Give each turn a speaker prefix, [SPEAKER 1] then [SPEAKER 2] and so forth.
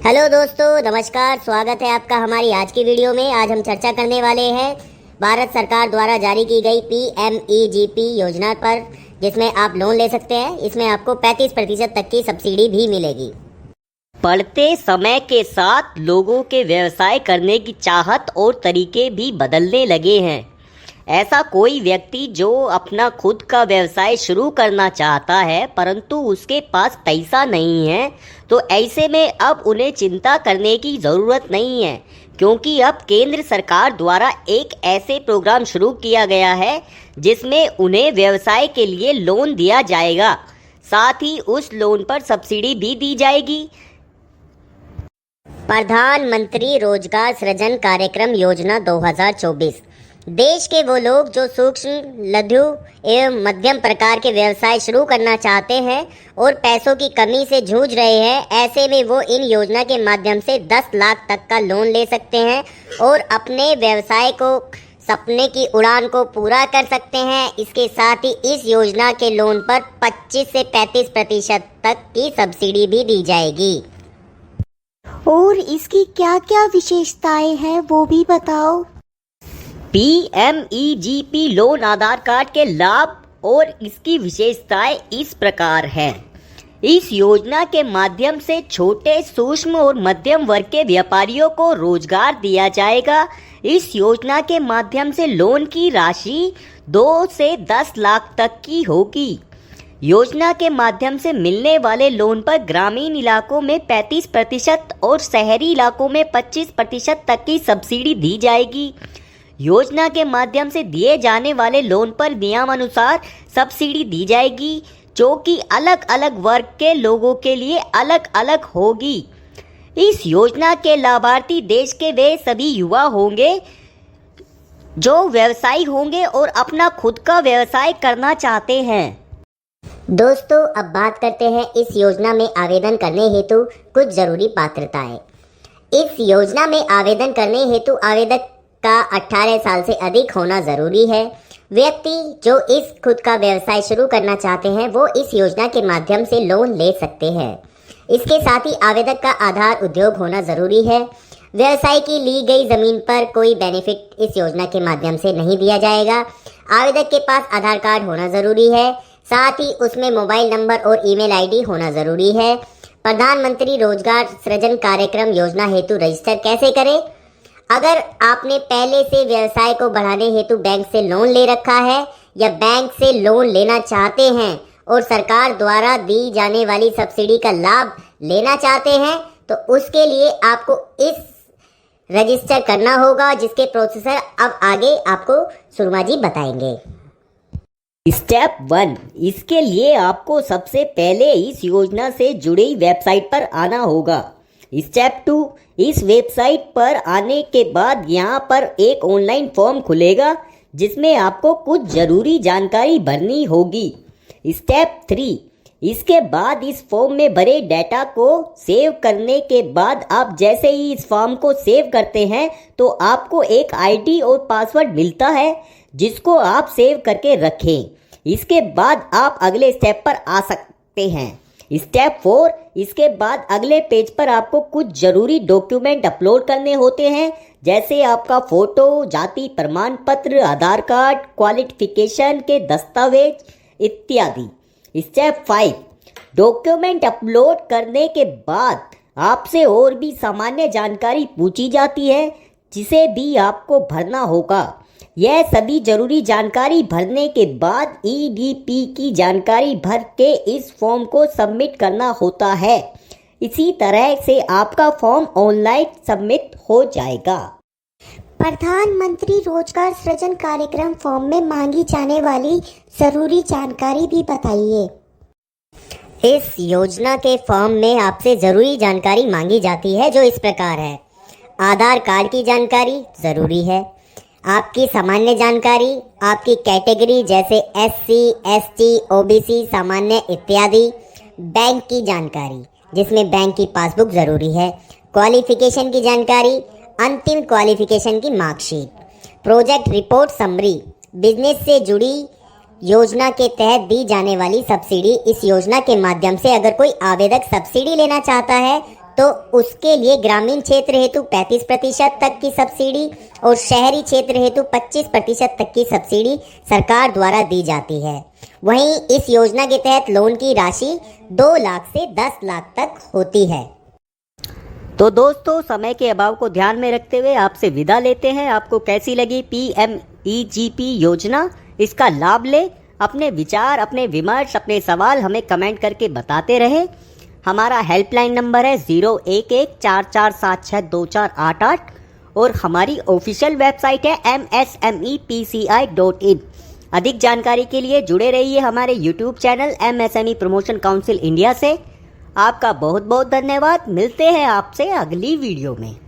[SPEAKER 1] Hello दोस्तों, नमस्कार। स्वागत है आपका हमारी आज की वीडियो में। आज हम चर्चा करने वाले हैं भारत सरकार द्वारा जारी की गई PMEGP योजना पर, जिसमें आप लोन ले सकते हैं। इसमें आपको 35% तक की सब्सिडी भी मिलेगी।
[SPEAKER 2] बढ़ते समय के साथ लोगों के व्यवसाय करने की चाहत और तरीके भी बदलने लगे हैं। ऐसा कोई व्यक्ति जो अपना खुद का व्यवसाय शुरू करना चाहता है परंतु उसके पास पैसा नहीं है, तो ऐसे में अब उन्हें चिंता करने की ज़रूरत नहीं है, क्योंकि अब केंद्र सरकार द्वारा एक ऐसे प्रोग्राम शुरू किया गया है जिसमें उन्हें व्यवसाय के लिए लोन दिया जाएगा। साथ ही उस लोन पर सब्सिडी भी दी जाएगी।
[SPEAKER 1] प्रधानमंत्री रोजगार सृजन कार्यक्रम योजना 2024 देश के वो लोग जो सूक्ष्म, लघु एवं मध्यम प्रकार के व्यवसाय शुरू करना चाहते हैं और पैसों की कमी से जूझ रहे हैं, ऐसे में वो इन योजना के माध्यम से 10 लाख तक का लोन ले सकते हैं और अपने व्यवसाय को सपने की उड़ान को पूरा कर सकते हैं। इसके साथ ही इस योजना के लोन पर 25 से 35% तक की सब्सिडी भी दी जाएगी।
[SPEAKER 3] और इसकी क्या क्या विशेषताएं हैं वो भी बताओ।
[SPEAKER 2] PMEGP लोन आधार कार्ड के लाभ और इसकी विशेषताएं इस प्रकार हैं। इस योजना के माध्यम से छोटे, सूक्ष्म और मध्यम वर्ग के व्यापारियों को रोजगार दिया जाएगा। इस योजना के माध्यम से लोन की राशि 2 से 10 लाख तक की होगी। योजना के माध्यम से मिलने वाले लोन पर ग्रामीण इलाकों में 35% और शहरी इलाकों में 25% तक की सब्सिडी दी जाएगी। योजना के माध्यम से दिए जाने वाले लोन पर नियमानुसार सब्सिडी दी जाएगी, जो कि अलग अलग वर्ग के लोगों के लिए अलग अलग होगी। इस योजना के लाभार्थी देश के वे सभी युवा होंगे जो व्यवसायी होंगे और अपना खुद का व्यवसाय करना चाहते हैं।
[SPEAKER 1] दोस्तों, अब बात करते हैं इस योजना में आवेदन करने हेतु कुछ जरूरी पात्रताएं। इस योजना में आवेदन करने हेतु आवेदक का 18 साल से अधिक होना जरूरी है। व्यक्ति जो इस खुद का व्यवसाय शुरू करना चाहते हैं वो इस योजना के माध्यम से लोन ले सकते हैं। इसके साथ ही आवेदक का आधार उद्योग होना जरूरी है। व्यवसाय की ली गई जमीन पर कोई बेनिफिट इस योजना के माध्यम से नहीं दिया जाएगा। आवेदक के पास आधार कार्ड होना जरूरी है। साथ ही उसमें मोबाइल नंबर और ईमेल आईडी होना जरूरी है। प्रधानमंत्री रोजगार सृजन कार्यक्रम योजना हेतु रजिस्टर कैसे करें? अगर आपने पहले से व्यवसाय को बढ़ाने हेतु बैंक से लोन ले रखा है या बैंक से लोन लेना चाहते हैं और सरकार द्वारा दी जाने वाली सब्सिडी का लाभ लेना चाहते हैं, तो उसके लिए आपको इस रजिस्टर करना होगा, जिसके प्रोसेसर अब आगे आपको सुरमा जी बताएंगे।
[SPEAKER 2] स्टेप 1, इसके लिए आपको सबसे पहले इस योजना से जुड़ी वेबसाइट पर आना होगा। स्टेप 2, इस वेबसाइट पर आने के बाद यहाँ पर एक ऑनलाइन फॉर्म खुलेगा जिसमें आपको कुछ ज़रूरी जानकारी भरनी होगी। स्टेप 3, इसके बाद इस फॉर्म में भरे डाटा को सेव करने के बाद आप जैसे ही इस फॉर्म को सेव करते हैं तो आपको एक आईडी और पासवर्ड मिलता है, जिसको आप सेव करके रखें। इसके बाद आप अगले स्टेप पर आ सकते हैं। स्टेप 4, इसके बाद अगले पेज पर आपको कुछ जरूरी डॉक्यूमेंट अपलोड करने होते हैं, जैसे आपका फोटो, जाति प्रमाण पत्र, आधार कार्ड, क्वालिफिकेशन के दस्तावेज इत्यादि। स्टेप 5, डॉक्यूमेंट अपलोड करने के बाद आपसे और भी सामान्य जानकारी पूछी जाती है, जिसे भी आपको भरना होगा। यह सभी जरूरी जानकारी भरने के बाद EDP की जानकारी भर के इस फॉर्म को सबमिट करना होता है। इसी तरह से आपका फॉर्म ऑनलाइन सबमिट हो जाएगा।
[SPEAKER 3] प्रधानमंत्री रोजगार सृजन कार्यक्रम फॉर्म में मांगी जाने वाली जरूरी जानकारी भी बताइए।
[SPEAKER 1] इस योजना के फॉर्म में आपसे जरूरी जानकारी मांगी जाती है, जो इस प्रकार है। आधार कार्ड की जानकारी जरूरी है। आपकी सामान्य जानकारी, आपकी कैटेगरी जैसे SC, ST, OBC, सामान्य इत्यादि। बैंक की जानकारी, जिसमें बैंक की पासबुक ज़रूरी है। क्वालिफिकेशन की जानकारी, अंतिम क्वालिफिकेशन की marksheet. Project report summary, business से जुड़ी योजना के तहत दी जाने वाली सब्सिडी। इस योजना के माध्यम से अगर कोई आवेदक सब्सिडी लेना चाहता है तो उसके लिए ग्रामीण क्षेत्र हेतु 35% तक की सब्सिडी और शहरी क्षेत्र हेतु 25% तक की सब्सिडी सरकार द्वारा दी जाती है। वहीं इस योजना के तहत लोन की राशि 2 लाख से 10 लाख तक होती है।
[SPEAKER 2] तो दोस्तों, समय के अभाव को ध्यान में रखते हुए आपसे विदा लेते हैं। आपको कैसी लगी PMEGP योजना? इसका लाभ ले, अपने विचार, अपने विमर्श, अपने सवाल हमें कमेंट करके बताते रहे। हमारा हेल्पलाइन नंबर है 01144762488 और हमारी ऑफिशियल वेबसाइट है msmepci.in। अधिक जानकारी के लिए जुड़े रहिए हमारे YouTube channel MSME promotion council India से। आपका बहुत बहुत धन्यवाद। मिलते हैं आपसे अगली वीडियो में।